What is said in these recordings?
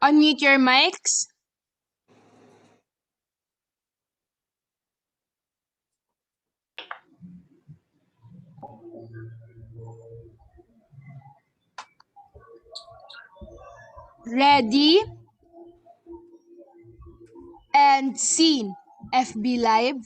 Unmute your mics. Ready and scene. FB Live.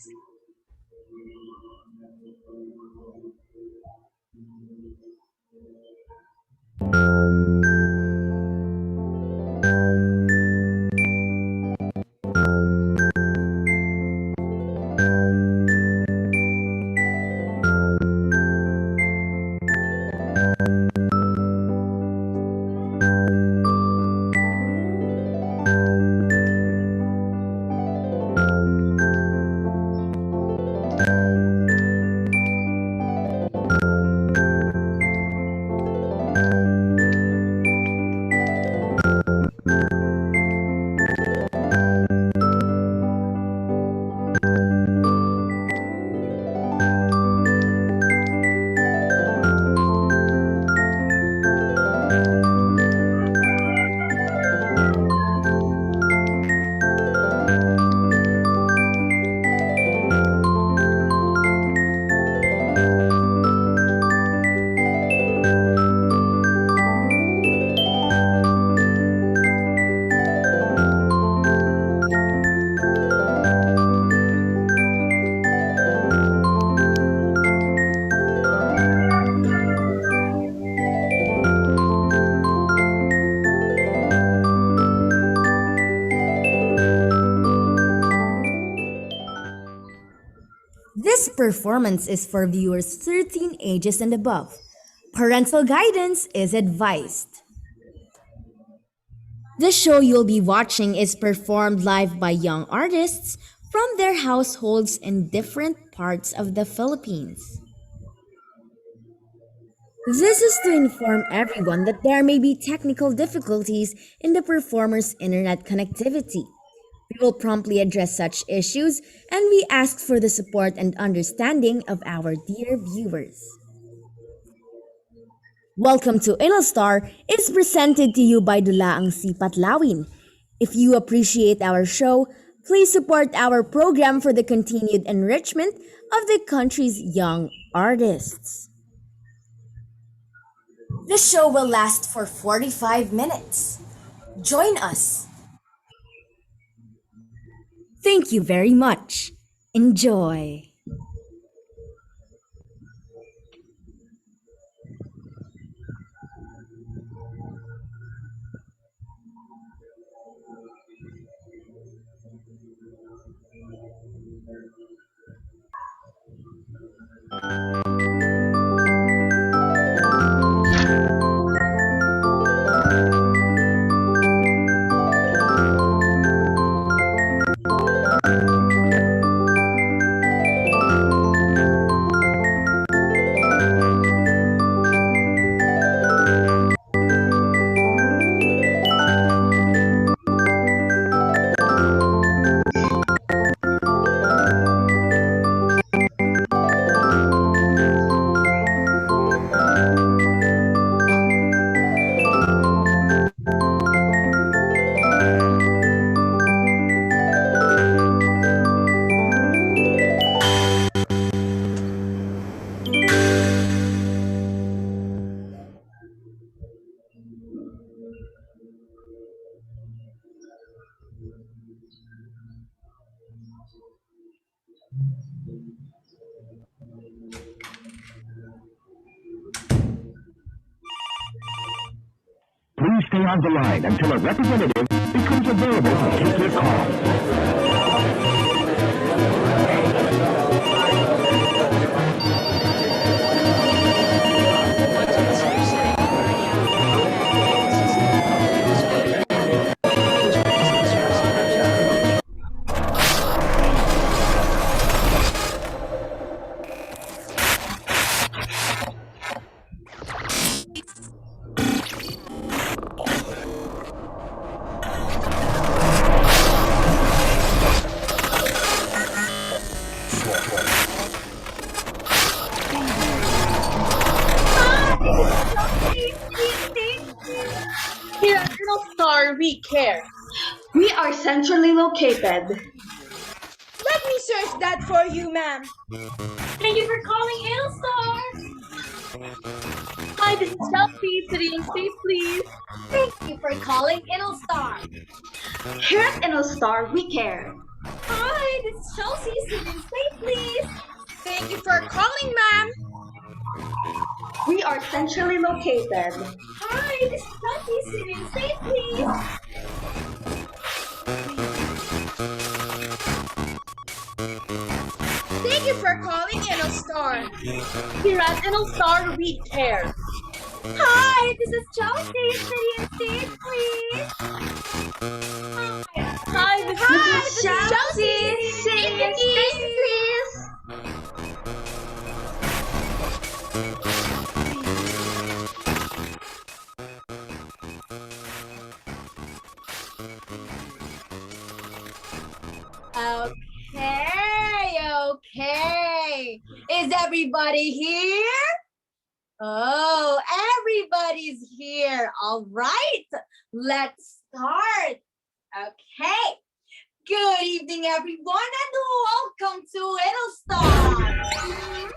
This performance is for viewers 13 ages and above. Parental guidance is advised. The show you'll be watching is performed live by young artists from their households in different parts of the Philippines. This is to inform everyone that there may be technical difficulties in the performer's internet connectivity. We will promptly address such issues and we ask for the support and understanding of our dear viewers. Welcome to Intelstar is presented to you by Dulaang Sipat Lawin. If you appreciate our show, please support our program for the continued enrichment of the country's young artists. The show will last for 45 minutes. Join us. Thank you very much. Enjoy. Please stay on the line until a representative becomes available to take your call. Intelstar, we care. We are centrally located. Let me search that for you, ma'am. Thank you for calling Intelstar. Hi, this is Chelsea. City and state, please. Thank you for calling Intelstar. Here at Intelstar, we care. Hi, this is Chelsea. City and state, please. Thank you for calling, ma'am. We are centrally located. Hi, this is Chelsea. City and state, please. Thank you for calling Intelstar. Here at Intelstar, we care. Hi, this is Chelsea. City and state, please. Hi, this is Chelsea, City and State, please. Okay. Is everybody here? Oh, everybody's here. All right, let's start. Okay. Good evening, everyone, and welcome to Intelstar.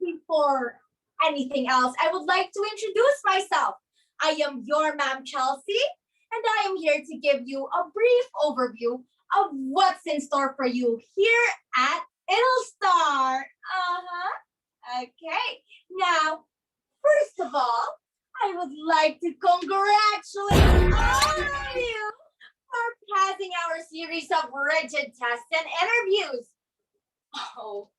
Before anything else, I would like to introduce myself. I am your Ma'am Chelsea, and I am here to give you a brief overview of what's in store for you here at Intelstar. Okay. Now, first of all, I would like to congratulate all of you for passing our series of rigid tests and interviews. Oh,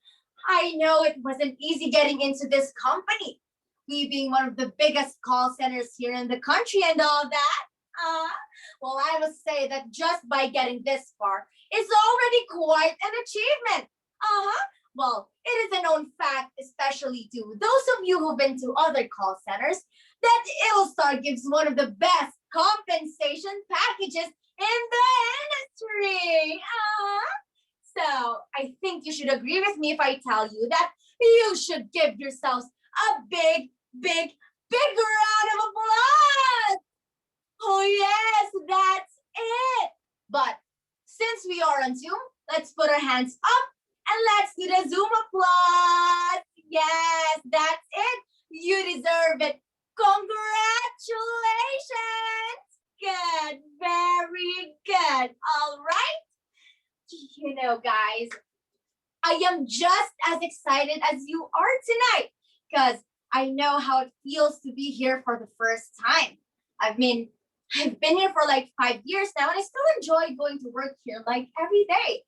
I know it wasn't easy getting into this company. We being one of the biggest call centers here in the country and all that. Well, I must say that just by getting this far is already quite an achievement. Well, it is a known fact, especially to those of you who've been to other call centers, that Intelstar gives one of the best compensation packages in the industry. So I think you should agree with me if I tell you that you should give yourselves a big, big, big round of applause. Oh yes, that's it. But since we are on Zoom, let's put our hands up and let's do the Zoom applause. Yes, that's it. You deserve it. Congratulations. Good, very good. All right. You know, guys, I am just as excited as you are tonight because I know how it feels to be here for the first time. I've been here for like 5 years now, and I still enjoy going to work here like every day.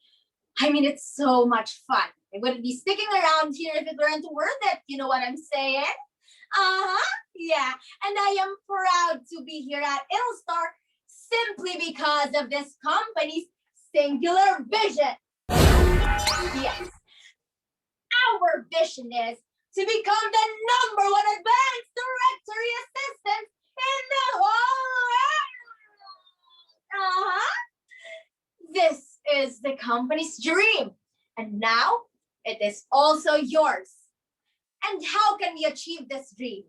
I mean, it's so much fun. I wouldn't be sticking around here if it weren't worth it. You know what I'm saying? Yeah. And I am proud to be here at Intelstar simply because of this company's singular vision. Yes. Our vision is to become the #1 advanced directory assistant in the whole world. This is the company's dream, and now it is also yours. And how can we achieve this dream?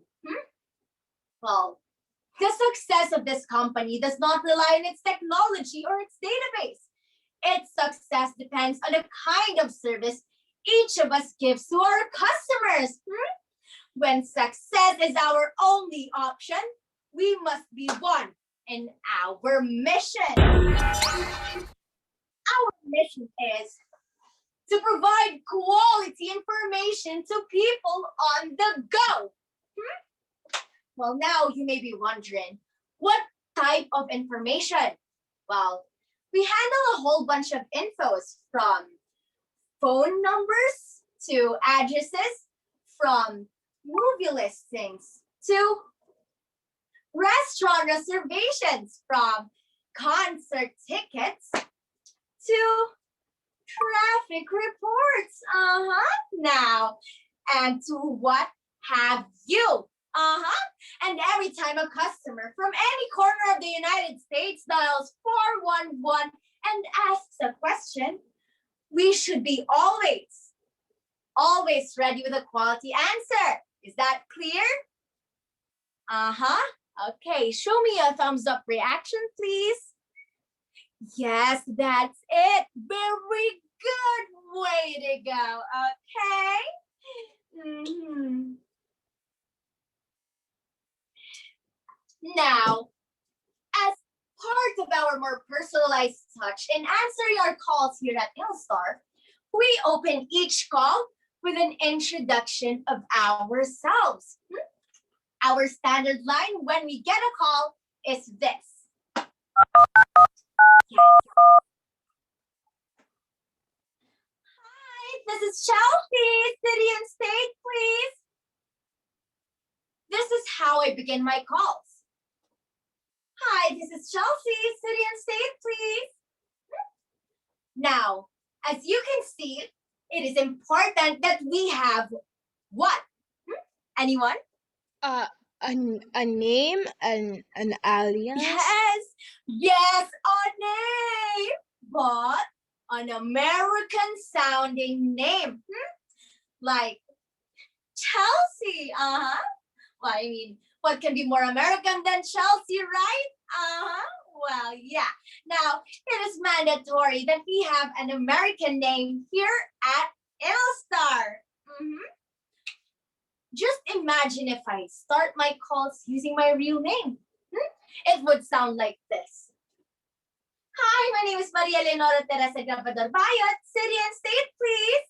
Well, the success of this company does not rely on its technology or its database. Its success depends on the kind of service each of us gives to our customers. When success is our only option, we must be one in our mission. Our mission is to provide quality information to people on the go. Well, now you may be wondering, what type of information? Well, we handle a whole bunch of infos from phone numbers to addresses, from movie listings to restaurant reservations, from concert tickets to traffic reports. Now, and to what have you? And every time a customer from any corner of the United States dials 411 and asks a question, we should be always ready with a quality answer. Is that clear? Okay, show me a thumbs up reaction, please. Yes, that's it. Very good. Way to go. Okay. Mhm. Now, as part of our more personalized touch in answering our calls here at Intelstar, we open each call with an introduction of ourselves. Our standard line when we get a call is this. Yes. Hi, this is Chelsea. City and state, please. This is how I begin my calls. Hi, this is Chelsea. City and state, please. Now, as you can see, it is important that we have what? Anyone? A name, an alias. Yes, a name, but an American sounding name. Like Chelsea, Well, I mean, what can be more American than Chelsea, right? Well, yeah. Now, it is mandatory that we have an American name here at Intelstar. Just imagine if I start my calls using my real name. It would sound like this. Hi, my name is Maria Leonora Teresa Grabador Bayot. City and state, please.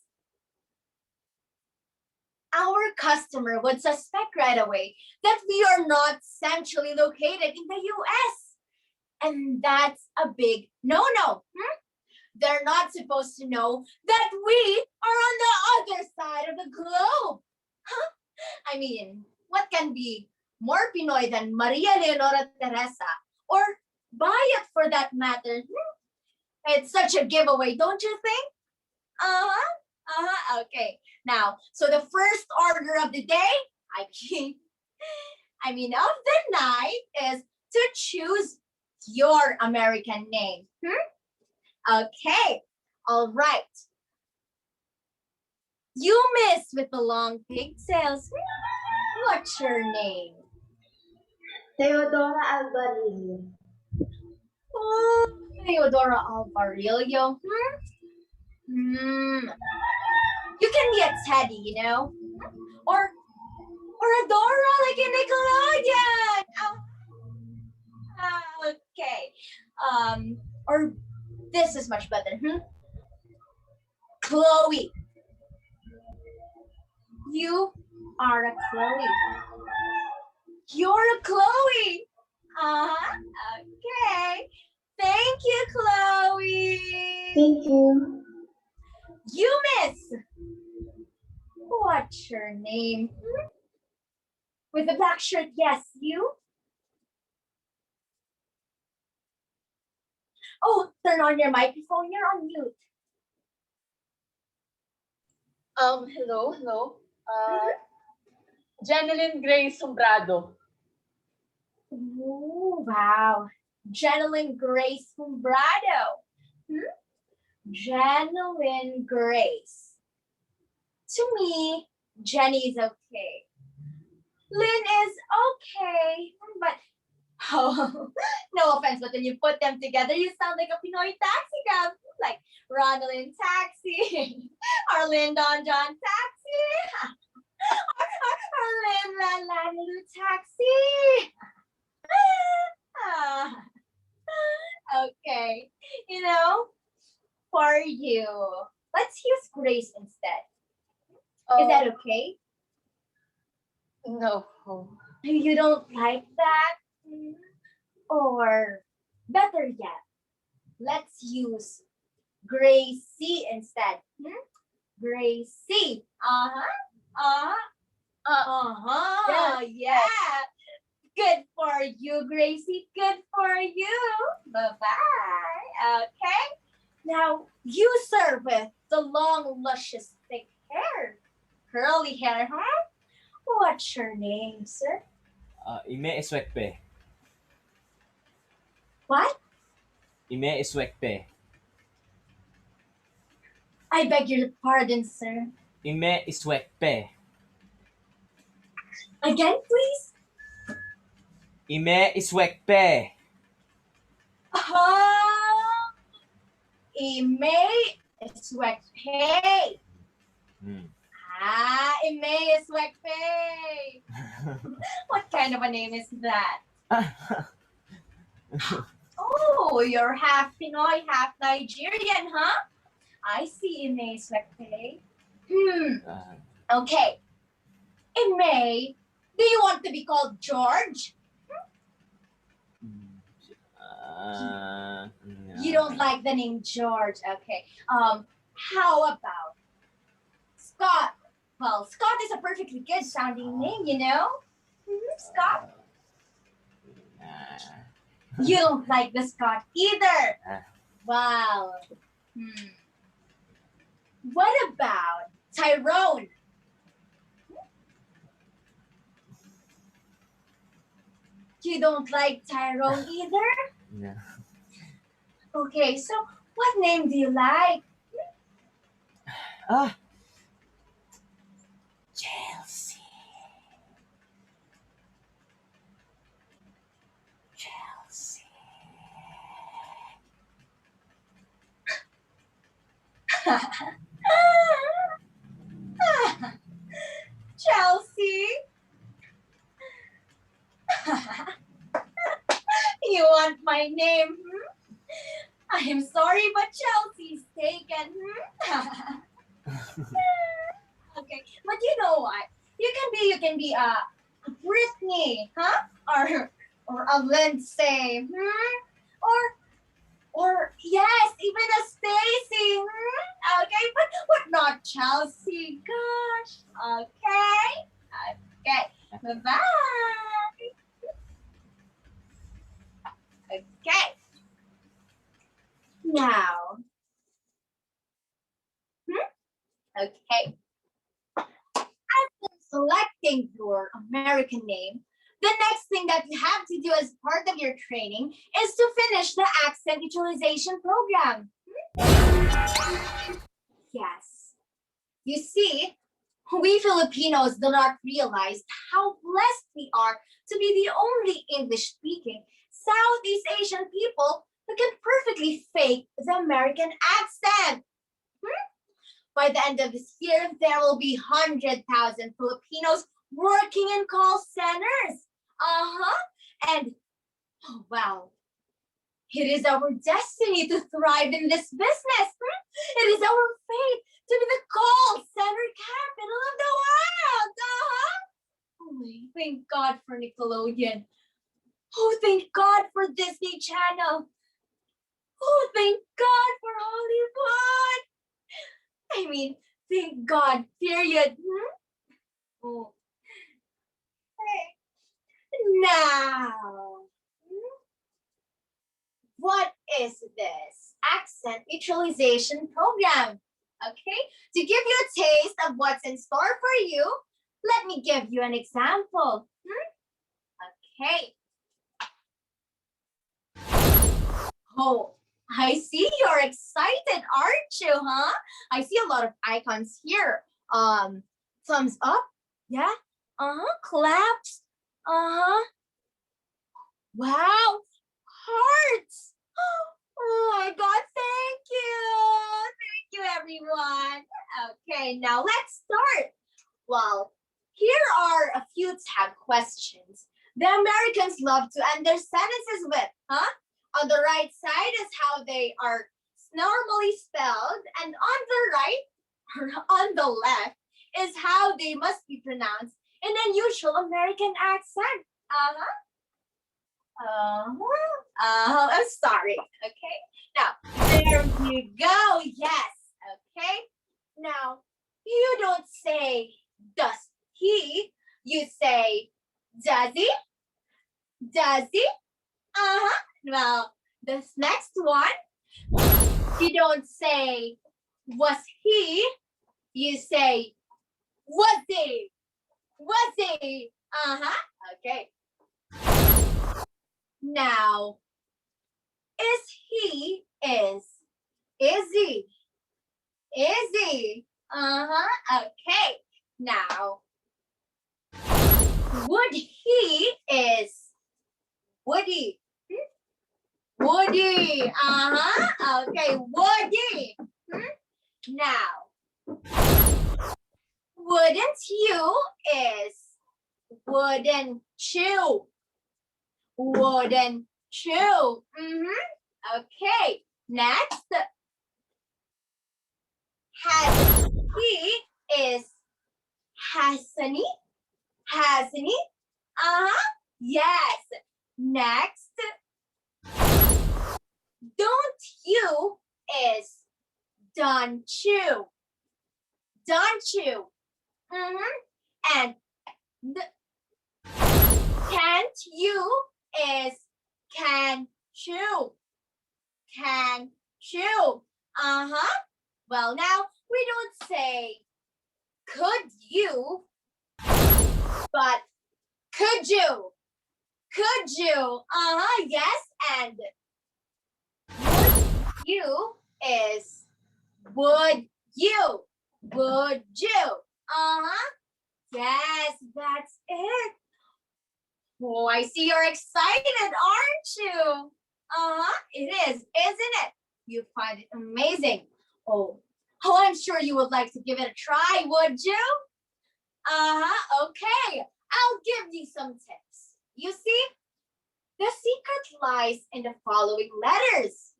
Our customer would suspect right away that we are not centrally located in the US. And that's a big no-no. They're not supposed to know that we are on the other side of the globe. I mean, what can be more Pinoy than Maria Leonora Teresa or Bayat for that matter? It's such a giveaway, don't you think? Okay. Now, so the first order of the day, of the night is to choose your American name. Okay. All right. You miss with the long pigtails. What's your name? Theodora Alvarillo. Oh, Theodora Alvarillo. You can be a Teddy, you know? Or a Dora like in Nickelodeon. Okay. Or this is much better. Chloe. You are a Chloe. You're a Chloe. Okay. Thank you, Chloe. Thank you. You miss. What's your name? With the black shirt, yes, you? Oh, turn on your microphone. You're on mute. Hello. Janeline Grace Sombrado. Oh, wow. Janeline Grace Sombrado. Janeline Grace. To me, Jenny is okay. Lynn is okay. But, no offense, but when you put them together, you sound like a Pinoy taxi cab. Like Ronaldin Taxi, or Lynn Don John Taxi, or Lynn Lalalu Taxi. Okay, for you, let's use Grace instead. Is that okay? No. You don't like that? Or better yet, let's use Gracie instead. Gracie. Yeah. Good for you, Gracie. Good for you. Bye-bye. Okay. Now, you, sir, with the long, luscious, thick hair. Curly hair, huh? What's your name, sir? Ime Iswekpe. What? Ime Iswekpe. I beg your pardon, sir. Ime Iswekpe. Again, please? Ime iswekpe. Ah, ime swekpe. Hmm. Ime swekpe. What kind of a name is that? Oh, you're half Pinoy, half Nigerian, huh? I see Ime swekpe. Okay. Ime, do you want to be called George? You don't like the name George, okay. How about Scott? Well, Scott is a perfectly good sounding name, you know? Scott. You don't like the Scott either. Wow. What about Tyrone? You don't like Tyrone either? Yeah. Okay, so what name do you like? Ah. Chelsea. Chelsea. Chelsea? You want my name? I am sorry, but Chelsea's taken. Okay, but you know what? You can be a Brittany, huh? Or a Lindsay, or yes, even a Stacy. Okay, but not Chelsea. Gosh. Okay. Bye-bye. Okay. Now. Okay. After selecting your American name, the next thing that you have to do as part of your training is to finish the accent neutralization program. Yes. You see, we Filipinos do not realize how blessed we are to be the only English-speaking Southeast Asian people who can perfectly fake the American accent. By the end of this year, there will be 100,000 Filipinos working in call centers. And, oh, wow, it is our destiny to thrive in this business. It is our fate to be the call center capital of the world. Oh, thank God for Nickelodeon. Oh, thank God for Disney Channel. Oh, thank God for Hollywood. I mean, thank God, period. Oh. Hey. Now, what is this accent neutralization program? Okay, to give you a taste of what's in store for you, let me give you an example. Okay. Oh, I see you're excited, aren't you, huh? I see a lot of icons here. Thumbs up, yeah. Claps. Wow, hearts. Oh my God, thank you. Thank you, everyone. Okay, now let's start. Well, here are a few tag questions the Americans love to end their sentences with, huh? On the right side is how they are normally spelled, and on the right, or on the left, is how they must be pronounced in an usual American accent. I'm sorry. Okay. Now, there you go. Yes. Okay. Now, you don't say, does he? You say, does he? Does he? Well, this next one, you don't say, was he? You say, was he? Was he? Okay. Now, is he? Is he? Is he? Okay. Now, would he? Is Woody. Woody. Uh-huh. Okay, Woody. Now, wouldn't you is wooden shoe. Wooden shoe. Okay, next. Has he is hasn't. Yes. Next. Don't you is don't you. Don't you. And the, can't you is can you. Can you. Well, now we don't say could you, but could you. Could you. Yes. And would you is would you. Would you. Yes, that's it. Oh, I see you're excited, aren't you? It is, isn't it? You find it amazing. Oh, I'm sure you would like to give it a try, would you? Okay. I'll give you some tips. You see, the secret lies in the following letters.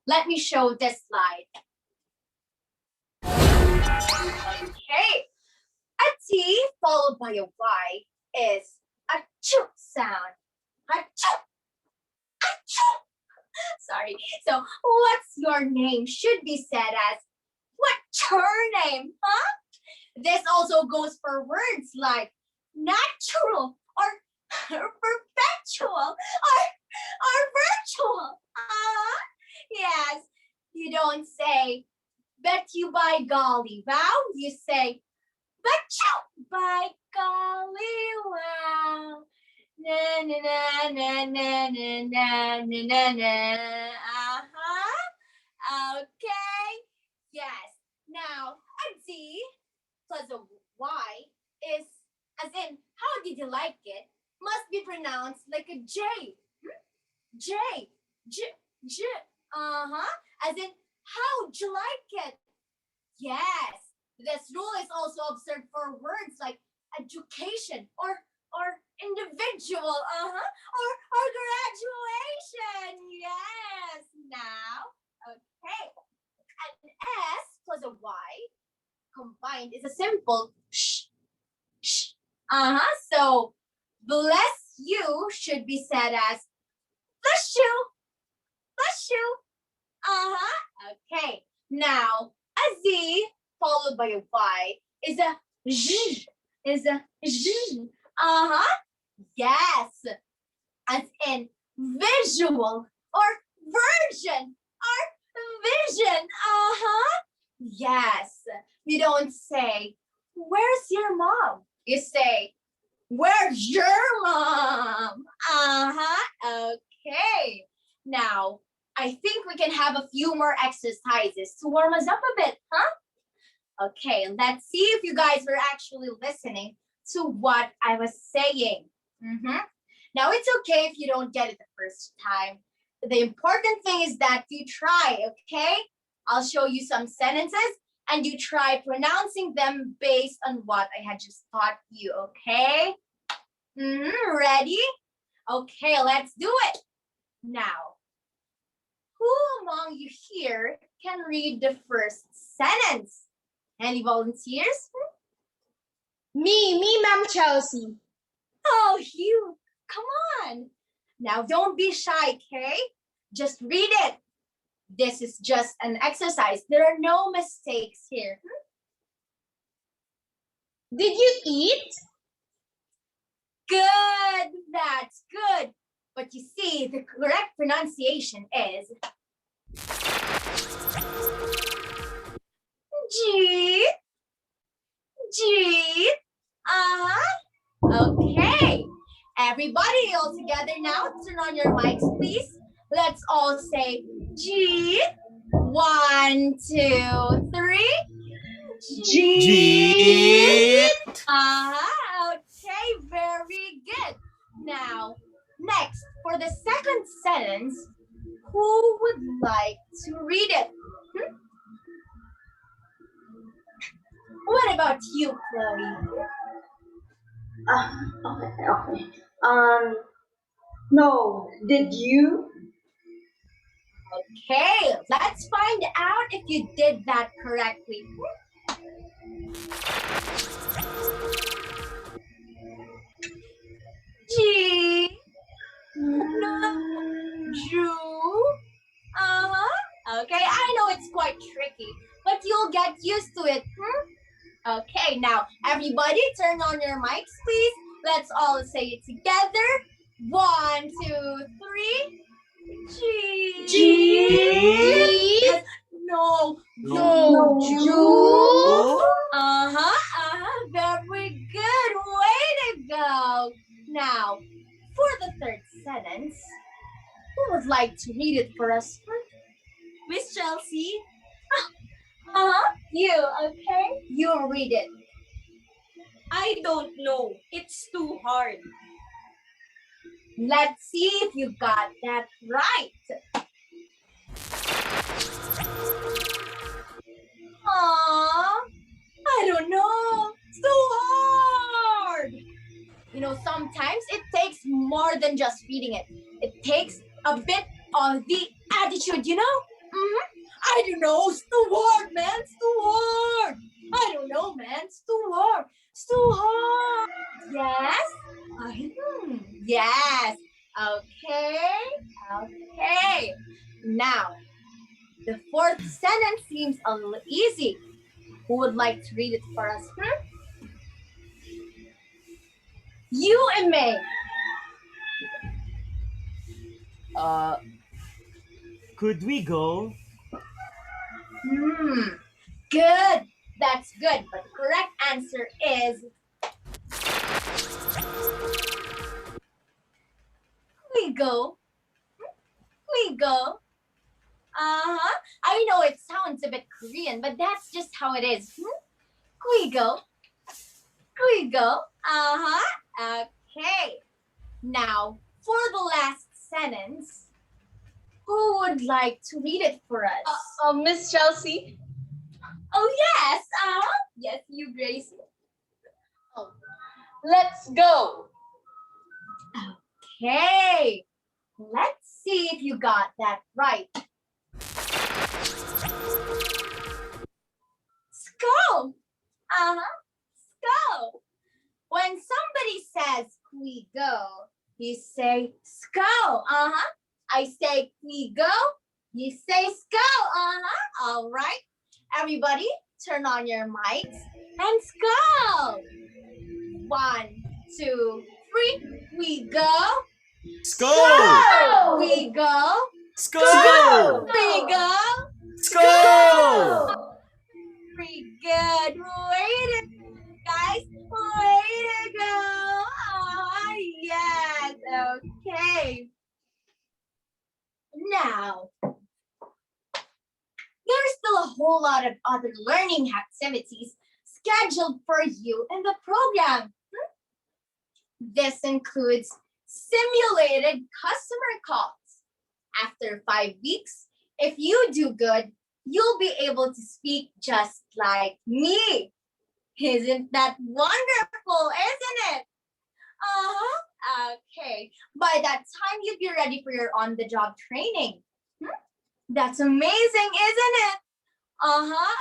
Let me show this slide. Okay. A T followed by a Y is a ch sound. A ch. A ch. Sorry. So what's your name should be said as what's her name, huh? This also goes for words like natural or perpetual or virtual. Yes. You don't say bet you by golly, wow. You say bet you by golly, wow. Na na na na na na na na na. Okay. Yes. Now a Z plus a Y is as in how did you like it must be pronounced like a J. J. J. J. As in how'd you like it? Yes. This rule is also observed for words like education or individual, or graduation. Yes. Now, okay. An S plus a Y combined is a simple sh. Sh. So bless you should be said as bless you. Bless you. Okay. Now a Z followed by a Y is a Z. Is a Z. Yes. As in visual or virgin or vision. Yes. You don't say, where's your mom? You say, where's your mom? Okay. Now, I think we can have a few more exercises to warm us up a bit, huh? Okay, let's see if you guys were actually listening to what I was saying. Now, it's okay if you don't get it the first time. The important thing is that you try, okay? I'll show you some sentences and you try pronouncing them based on what I had just taught you, okay? Ready? Okay, let's do it. Now, who among you here can read the first sentence? Any volunteers? Me, Ma'am Chelsea. Oh, you, come on. Now, don't be shy, okay? Just read it. This is just an exercise. There are no mistakes here. Did you eat? Good, that's good. But you see, the correct pronunciation is G. G. Okay. Everybody all together now. Turn on your mics, please. Let's all say G. 1, 2, 3. G. Okay, very good. Now Next, for the second sentence, who would like to read it? What about you, Chloe? Okay. No. Did you? Okay, let's find out if you did that correctly. G. No. Drew. Okay, I know it's quite tricky, but you'll get used to it. Okay, now everybody turn on your mics, please. Let's all say it together. 1, 2, 3. G. G. No. No. Ju. Ju. Very good. Way to go. Now, for the third sentence, who would like to read it for us? Miss Chelsea? You, okay? You read it. I don't know. It's too hard. Let's see if you got that right. I don't know. It's too hard. Sometimes it takes more than just reading it. It takes a bit of the attitude. I don't know. It's too hard, man. It's too hard. I don't know, man. It's too hard. It's too hard. Yes? Yes. Okay. Now, the fourth sentence seems a little easy. Who would like to read it for us? You and May. Could we go? Good. That's good. But the correct answer is we go. We go. I know it sounds a bit Korean, but that's just how it is. We go. We go. Okay. Now, for the last sentence, who would like to read it for us? Miss Chelsea? Oh, yes. Yes, you, Gracie. Let's go. Okay. Let's see if you got that right. Go. Go. When somebody says we go, you say go. I say we go. You say go. All right. Everybody, turn on your mics and go. 1, 2, 3. We go. Go! We go. Go! We go. Go! Pretty good. Way to go, guys. Way to go. Yes. Okay. Now, there's still a whole lot of other learning activities scheduled for you in the program. This includes simulated customer calls. After 5 weeks, if you do good, you'll be able to speak just like me. Isn't that wonderful, isn't it? Okay. By that time, you'll be ready for your on-the-job training. That's amazing, isn't it?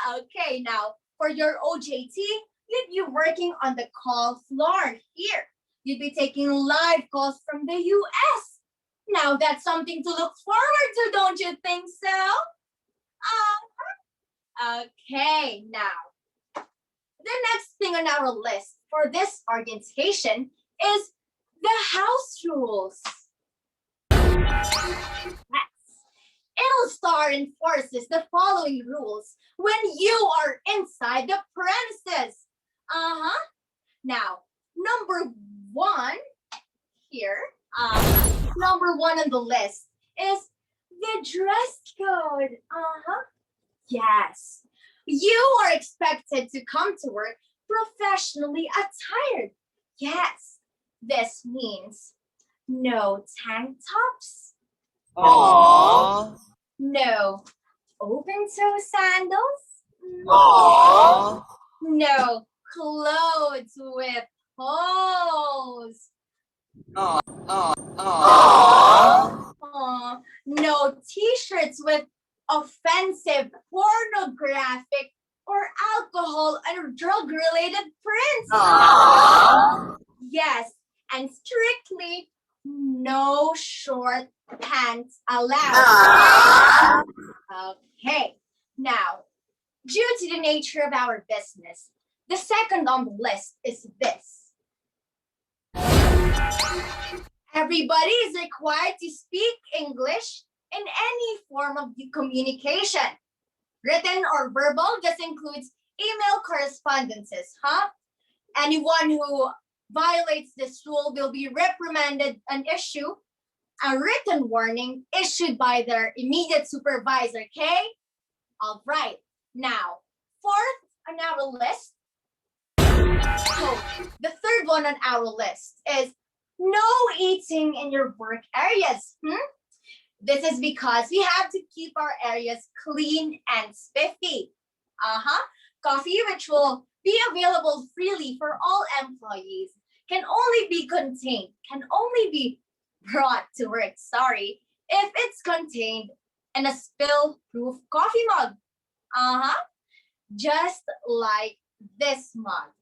Okay, now, for your OJT, you'd be working on the call floor here. You'd be taking live calls from the US. Now, that's something to look forward to, don't you think so? Okay, now, the next thing on our list for this orientation is the house rules. Intelstar enforces the following rules when you are inside the premises. Now, number 1 here, number 1 on the list is the dress code. Yes, you are expected to come to work professionally attired. Yes, this means No tank tops? Aww. No open-toe sandals? Aww. No clothes with holes? No t-shirts with offensive, pornographic, or alcohol and drug-related prints? Yes, and strictly no short pants allowed. Okay, now, due to the nature of our business, the second on the list is this. Everybody is required to speak English in any form of communication. Written or verbal, this includes email correspondences, Anyone who violates this rule will be reprimanded and issue a written warning issued by their immediate supervisor, okay? All right. Now, fourth on our list, the third one on our list is no eating in your work areas. This is because we have to keep our areas clean and spiffy. Coffee, which will be available freely for all employees, can only be brought to work, if it's contained in a spill-proof coffee mug. Just like this mug,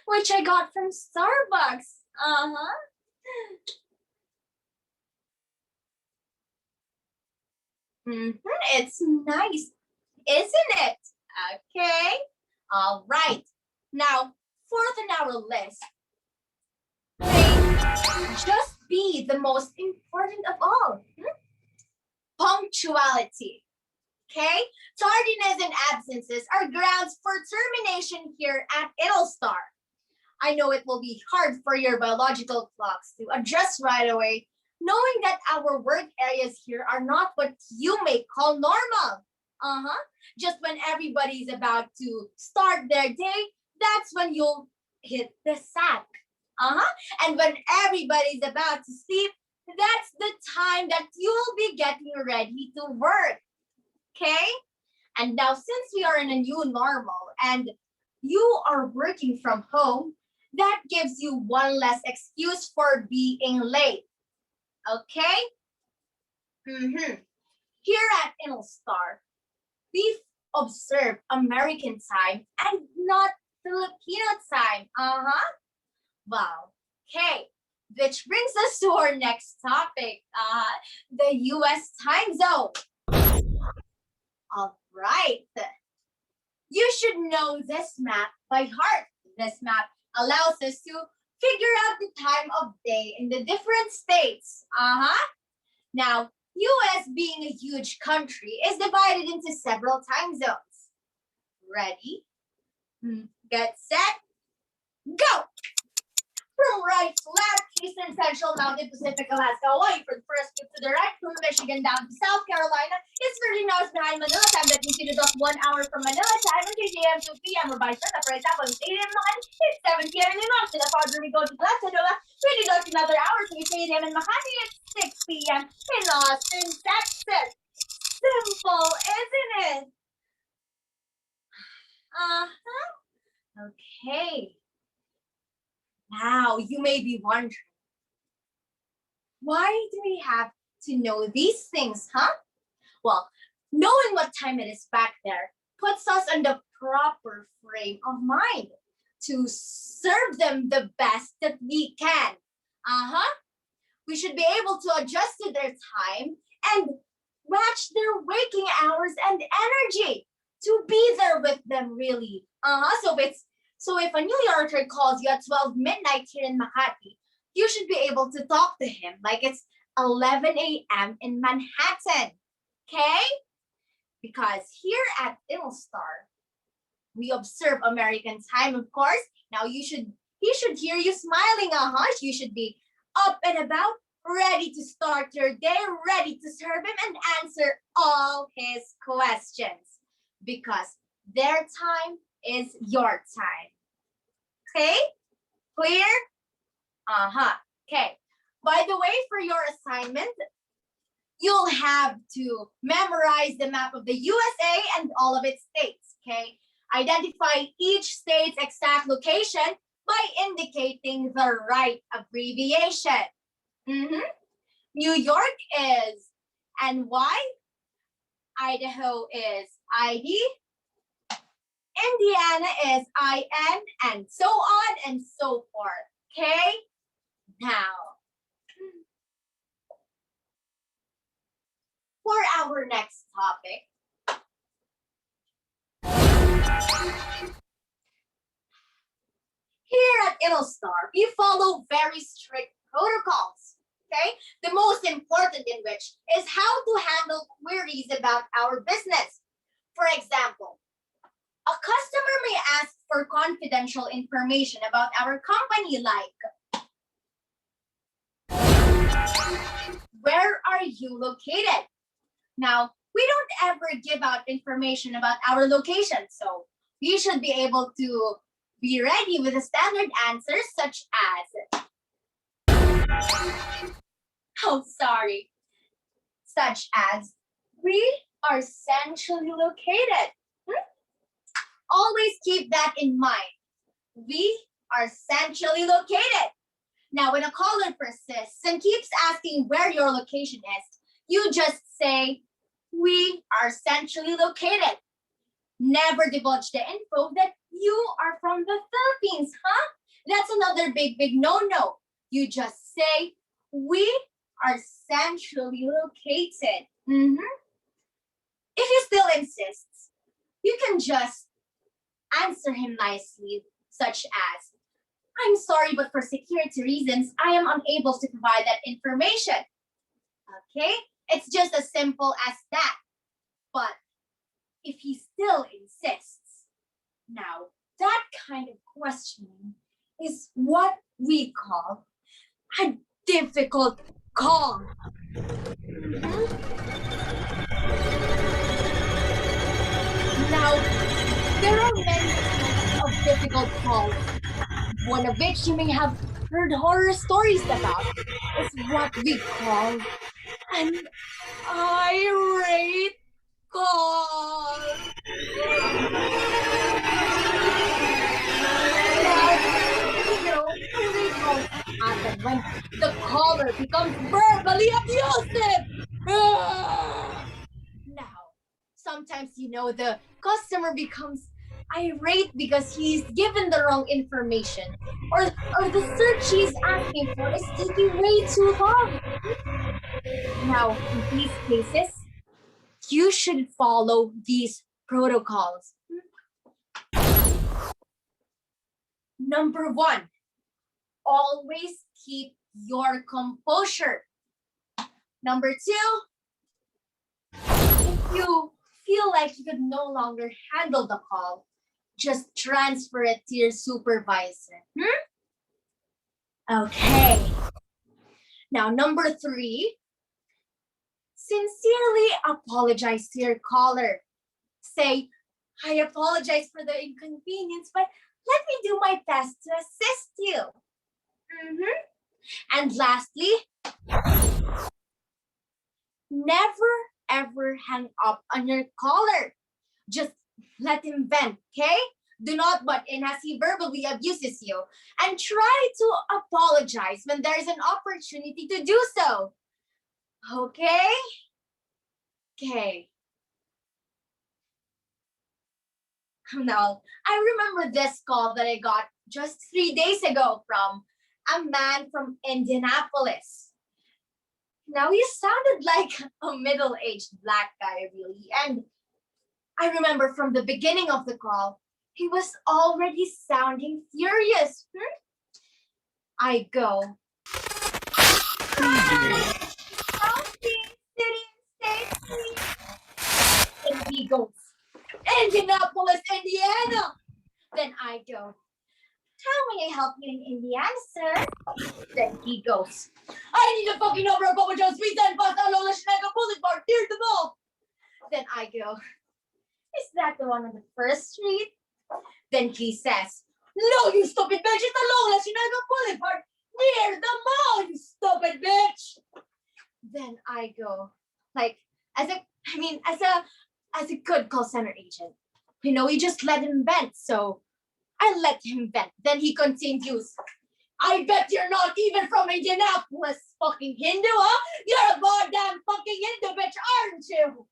which I got from Starbucks. It's nice, isn't it? Okay. All right. Now, fourth on our list, may just be the most important of all. Punctuality. Okay? Tardiness and absences are grounds for termination here at Intelstar. I know it will be hard for your biological clocks to adjust right away, knowing that our work areas here are not what you may call normal. Just when everybody's about to start their day, that's when you'll hit the sack. And when everybody's about to sleep, that's the time that you'll be getting ready to work. Okay? And now, since we are in a new normal and you are working from home, that gives you one less excuse for being late. Okay? Here at Intelstar, we observe American time and not Filipino time. Well, okay. Which brings us to our next topic, the US time zone. All right. You should know this map by heart. This map allows us to figure out the time of day in the different states. Now, US being a huge country is divided into several time zones. Ready? Get set, go! From right to left, eastern, central, mountain, Pacific, Alaska, Hawaii. For the first group to the right, from Michigan down to South Carolina, it's 13 hours behind Manila time. That means it is off 1 hour from Manila time, and 3 a.m. to 2 p.m. or vice versa. For example, it's 8 a.m. in Makati, it's 7 p.m. in New York. To the farther we go to the left, we deduct another hour, so it's 8 a.m. in Makati, it's 6 p.m. in Austin, Texas. Simple, isn't it? Okay. Now, you may be wondering, why do we have to know these things, Well, knowing what time it is back there puts us on the proper frame of mind to serve them the best that we can. We should be able to adjust to their time and match their waking hours and energy to be there with them, really. So if a New Yorker calls you at 12 midnight here in Makati, you should be able to talk to him like it's 11 a.m. in Manhattan, okay? Because here at Intelstar, we observe American time, of course. Now he should hear you smiling, You should be up and about, ready to start your day, ready to serve him and answer all his questions. Because their time is your time. Okay? Clear? Okay. By the way, for your assignment, you'll have to memorize the map of the USA and all of its states, okay? Identify each state's exact location by indicating the right abbreviation. New York is NY, Idaho is ID, Indiana is IN, and so on and so forth, okay? Now, for our next topic, here at Intelstar, we follow very strict protocols, okay? The most important in which is how to handle queries about our business. For example, a customer may ask for confidential information about our company, like, where are you located? Now, we don't ever give out information about our location, so we should be able to be ready with a standard answer such as, we are centrally located. Always keep that in mind. We are centrally located. Now, when a caller persists and keeps asking where your location is, you just say, we are centrally located. Never divulge the info that you are from the Philippines, huh? That's another big no-no. You just say, we are centrally located. If he still insists, you can just answer him nicely, such as, I'm sorry, but for security reasons, I am unable to provide that information. Okay? It's just as simple as that. But if he still insists, now that kind of questioning is what we call a difficult call. Now, there are many types of difficult calls. One of which you may have heard horror stories about is what we call an irate call. Irate calls happen when the caller becomes verbally abusive. Now, sometimes the customer becomes irate because he's given the wrong information, or the search he's asking for is taking way too long. Now, in these cases, you should follow these protocols. Number 1, always keep your composure. Number 2, if you feel like you could no longer handle the call, just transfer it to your supervisor. Okay. Now, number 3, sincerely apologize to your caller. Say, I apologize for the inconvenience, but let me do my best to assist you. And lastly, never ever hang up on your caller. Just let him vent, okay? Do not butt in as he verbally abuses you, and try to apologize when there is an opportunity to do so. Okay? Okay. Now, I remember this call that I got just 3 days ago from a man from Indianapolis. Now, he sounded like a middle-aged black guy, really. And I remember from the beginning of the call, he was already sounding furious. I go, county, city, state, please. And he goes, Indianapolis, Indiana. Then I go, how may I help you in Indiana, sir? Then he goes, I need a fucking number of Papa John's Pizza and Pasta Lola Schneider Boulevard, near the mall. Then I go, is that the one on the first street? Then he says, no, you stupid bitch, it's the Lola Schneider Boulevard, near the mall, you stupid go, like, as a good call center agent, you just let him vent. So I let him vent. Then he continues, I bet you're not even from Indianapolis, fucking Hindu, huh? You're a goddamn fucking Hindu bitch, aren't you?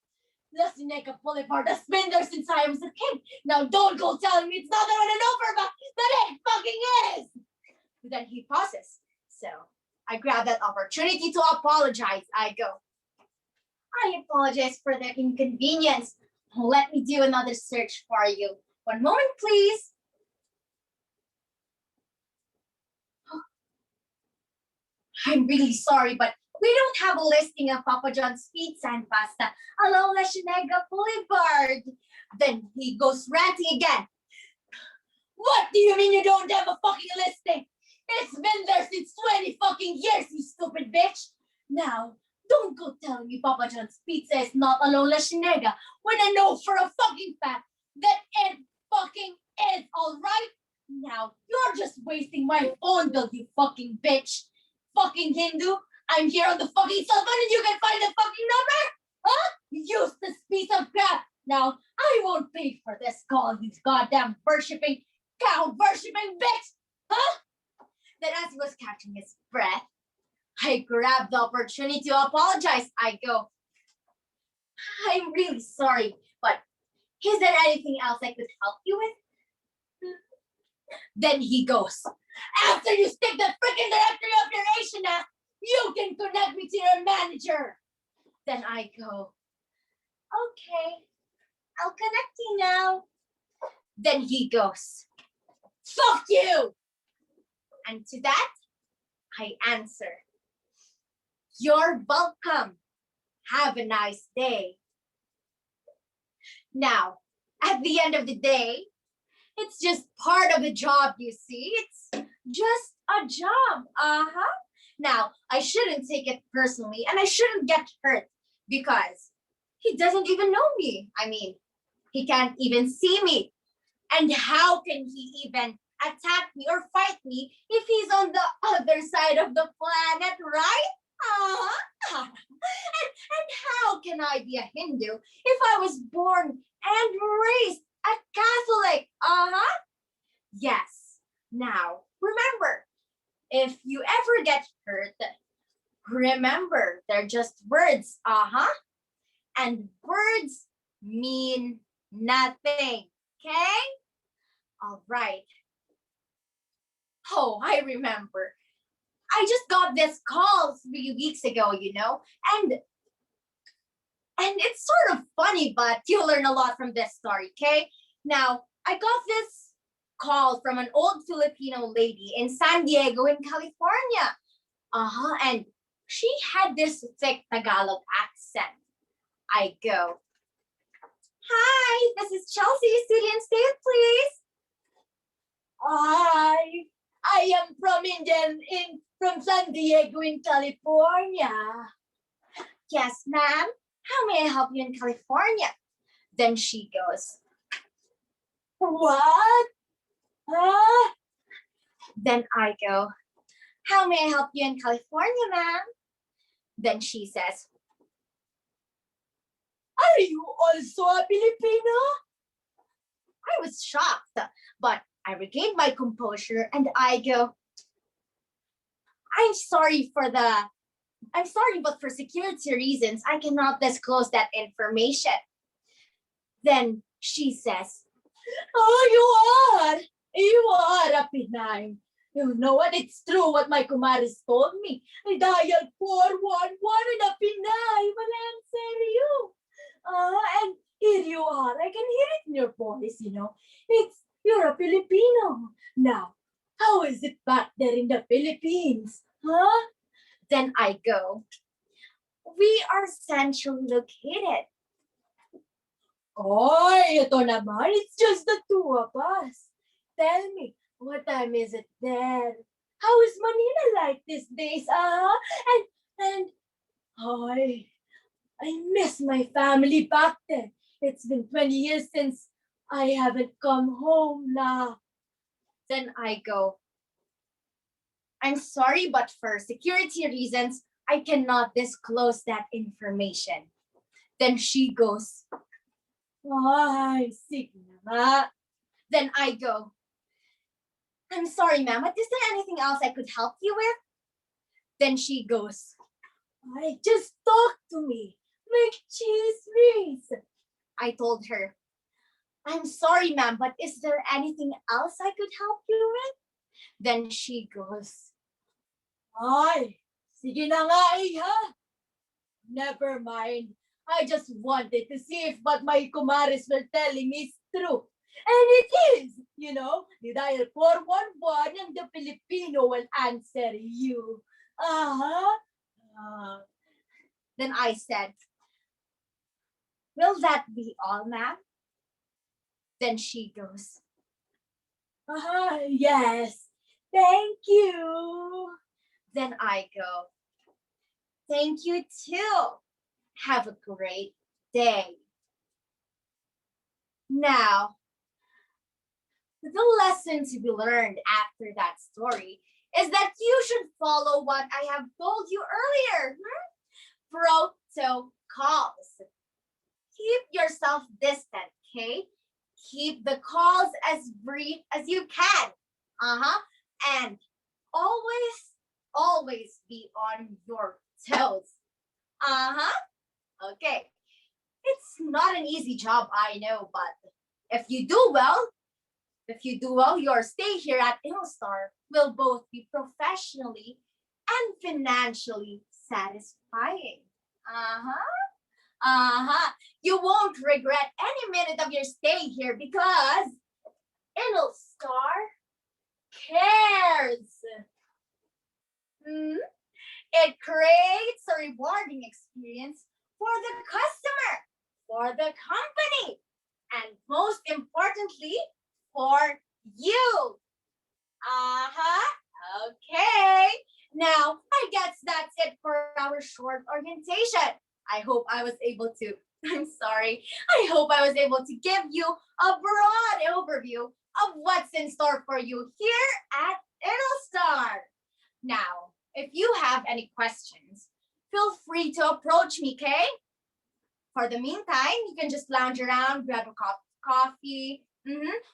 Listen, Nigga Boulevard has been there since I was a kid. Now don't go telling me it's not that I want to know for a fact that it fucking is. Then he pauses. So I grab that opportunity to apologize. I go, I apologize for the inconvenience. Let me do another search for you. One moment, please. I'm really sorry, but we don't have a listing of Papa John's pizza and pasta along La Chinega Boulevard. Then he goes ranting again. What do you mean you don't have a fucking listing? It's been there since 20 fucking years, you stupid bitch. Now, don't go telling me Papa John's pizza is not along La Chinega when I know for a fucking fact that it fucking is, alright? Now, you're just wasting my phone bill, you fucking bitch. Fucking Hindu, I'm here on the fucking cell phone and you can find the fucking number? Huh? Useless piece of crap. Now, I won't pay for this call, you goddamn worshipping, cow worshipping bitch. Huh? Then as he was catching his breath, I grabbed the opportunity to apologize. I go, I'm really sorry, but is there anything else I could help you with? Then he goes, after you stick the freaking directory of your Asian ass, you can connect me to your manager. Then I go, okay, I'll connect you now. Then he goes, fuck you. And to that, I answer, you're welcome. Have a nice day. Now, at the end of the day, it's just part of the job, you see. It's just a job. Now, I shouldn't take it personally and I shouldn't get hurt because he doesn't even know me. I mean, he can't even see me. And how can he even attack me or fight me if he's on the other side of the planet, right? And how can I be a Hindu if I was born and raised a Catholic? Yes. Now, remember, if you ever get hurt, remember, they're just words. And words mean nothing. Okay? All right. Oh, I remember. I just got this call 3 weeks ago, and it's sort of funny, but you'll learn a lot from this story, okay? Now, I got this call from an old Filipino lady in San Diego in California. And she had this thick Tagalog accent. I go, hi, this is Chelsea, city and state, please. Hi, I am from San Diego in California. Yes, ma'am. How may I help you in California? Then she goes, what? Then I go, how may I help you in California, ma'am? Then she says, are you also a Filipino? I was shocked, but I regained my composure and I go, I'm sorry, but for security reasons, I cannot disclose that information. Then she says, oh, you are a Pinay. You know what? It's true what my kumaris told me. I dialed 411 in a Pinay. Walang seryo. And here you are. I can hear it in your voice, you're a Filipino. Now, how is it back there in the Philippines? Then I go, we are centrally located. Oy, ito naman. It's just the two of us. Tell me, what time is it there? How is Manila like these days? I miss my family back then. It's been 20 years since I haven't come home now. Then I go, I'm sorry, but for security reasons, I cannot disclose that information. Then she goes, ay, sige na nga. Then I go, I'm sorry, ma'am, but is there anything else I could help you with? Then she goes, I just talk to me. Make cheese. I told her, I'm sorry, ma'am, but is there anything else I could help you with? Then she goes, ay, sige na nga ha. Never mind. I just wanted to see if what my kumaris were telling me is true. And it is, dahil 411 and the Filipino will answer you. Then I said, will that be all, ma'am? Then she goes, yes, thank you. Then I go, thank you too. Have a great day. Now, the lesson to be learned after that story is that you should follow what I have told you earlier. Protocols. Keep yourself distant, okay? Keep the calls as brief as you can. And always be on your toes. Okay. It's not an easy job, I know, but if you do well, your stay here at Intelstar will both be professionally and financially satisfying. You won't regret any minute of your stay here because Intelstar cares. It creates a rewarding experience for the customer, for the company, and most importantly, for you. Okay. Now, I guess that's it for our short orientation. I hope I was able to give you a broad overview of what's in store for you here at Intelstar. Now, if you have any questions, feel free to approach me, okay? For the meantime, you can just lounge around, grab a cup of coffee,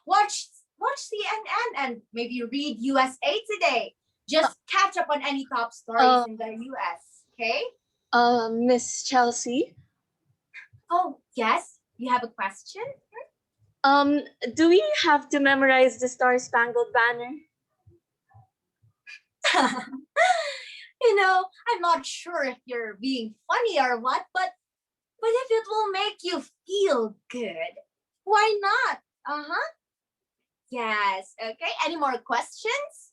watch CNN, and maybe read USA Today. Just catch up on any top stories in the US, okay? Miss Chelsea, Oh, yes? You have a question? do we have to memorize the Star Spangled Banner? I'm not sure if you're being funny or what, but if it will make you feel good, why not? Yes, okay. Any more questions?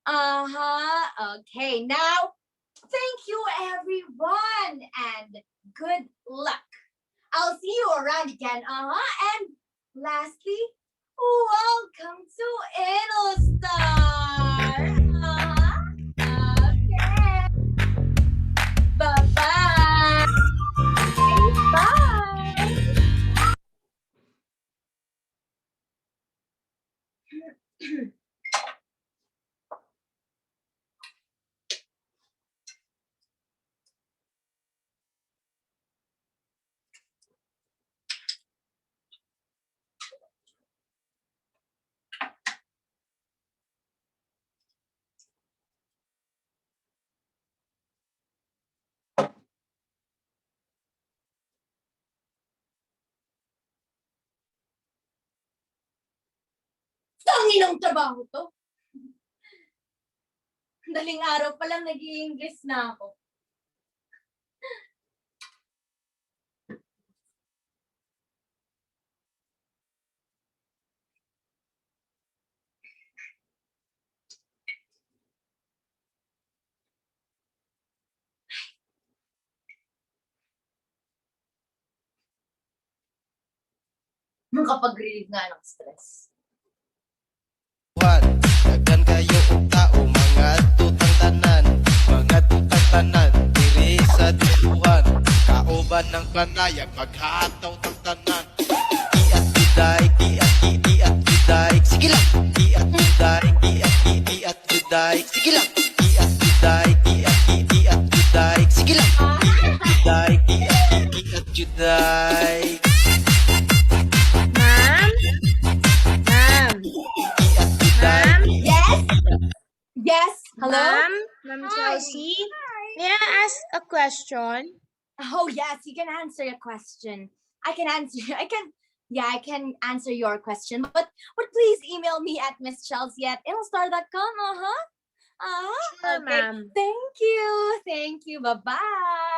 Okay, now, thank you everyone and good luck. I'll see you around again. And lastly, welcome to Intelstar. Okay. Bye-bye. Bye. Tanginang trabaho to. Daling araw pa lang nag-i-English na ako. Makapag-relieve nga ng stress. Daghan kayo og tao mga tutang tanan diri sa disuhan kauban ng panayag maghataw ng tanan iat juday sige lang iat juday sige lang iat juday sige lang. Juday, at juday. Ma'am? Ma'am? Ma'am? Yes? Yes? Hello? Ma'am Hi. Chelsea? May I ask a question? Oh, yes, you can answer a question. I can answer your question. But please email me at misschelsea@intelstar.com. Sure, Okay. ma'am. Thank you. Bye-bye.